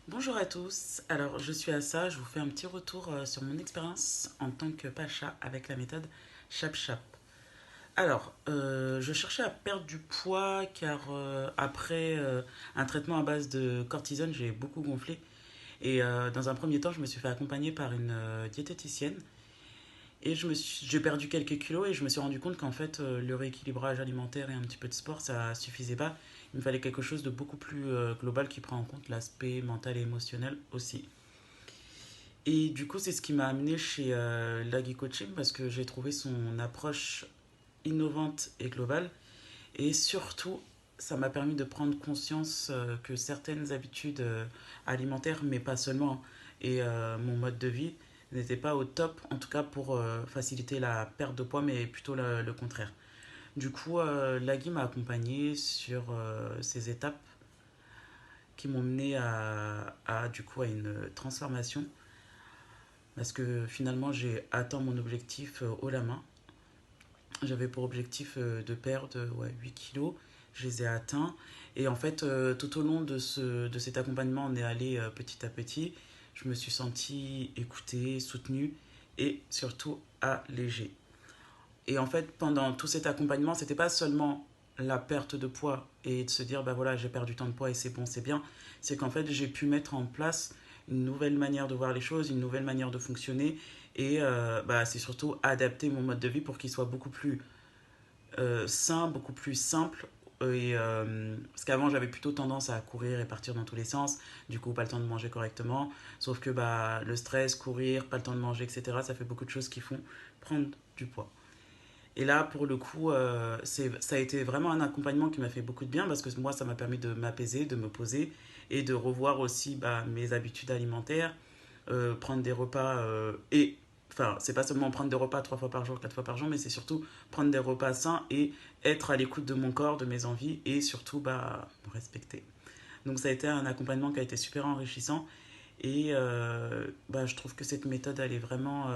Bonjour à tous, alors je suis Assa, je vous fais un petit retour sur mon expérience en tant que pacha avec la méthode Chap Chap. Alors, je cherchais à perdre du poids car après un traitement à base de cortisone, j'ai beaucoup gonflé. Et dans un premier temps, je me suis fait accompagner par une diététicienne et j'ai perdu quelques kilos et je me suis rendu compte qu'en fait, le rééquilibrage alimentaire et un petit peu de sport, ça suffisait pas. Il me fallait quelque chose de beaucoup plus global qui prend en compte l'aspect mental et émotionnel aussi. Et du coup, c'est ce qui m'a amené chez Laggy Coaching parce que j'ai trouvé son approche innovante et globale. Et surtout, ça m'a permis de prendre conscience que certaines habitudes alimentaires, mais pas seulement, et mon mode de vie n'étaient pas au top, en tout cas pour faciliter la perte de poids, mais plutôt le contraire. Du coup, Lagui m'a accompagné sur ces étapes qui m'ont mené du coup, à une transformation parce que finalement j'ai atteint mon objectif haut la main. J'avais pour objectif de perdre 8 kilos, je les ai atteints. Et en fait, tout au long de cet accompagnement, on est allé petit à petit. Je me suis senti écouté, soutenu et surtout allégé. Et en fait, pendant tout cet accompagnement, c'était pas seulement la perte de poids et de se dire, bah voilà, j'ai perdu tant de poids et c'est bon, c'est bien. C'est qu'en fait, j'ai pu mettre en place une nouvelle manière de voir les choses, une nouvelle manière de fonctionner. Et bah, c'est surtout adapter mon mode de vie pour qu'il soit beaucoup plus sain, beaucoup plus simple. Parce qu'avant, j'avais plutôt tendance à courir et partir dans tous les sens. Du coup, pas le temps de manger correctement. Sauf que bah, le stress, courir, pas le temps de manger, etc., ça fait beaucoup de choses qui font prendre du poids. Et là, pour le coup, ça a été vraiment un accompagnement qui m'a fait beaucoup de bien parce que moi, ça m'a permis de m'apaiser, de me poser et de revoir aussi bah, mes habitudes alimentaires, prendre des repas et enfin, c'est pas seulement prendre des repas 3 fois par jour, 4 fois par jour, mais c'est surtout prendre des repas sains et être à l'écoute de mon corps, de mes envies et surtout bah, me respecter. Donc ça a été un accompagnement qui a été super enrichissant et bah, je trouve que cette méthode, elle est vraiment,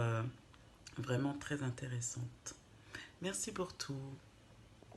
vraiment très intéressante. Merci pour tout.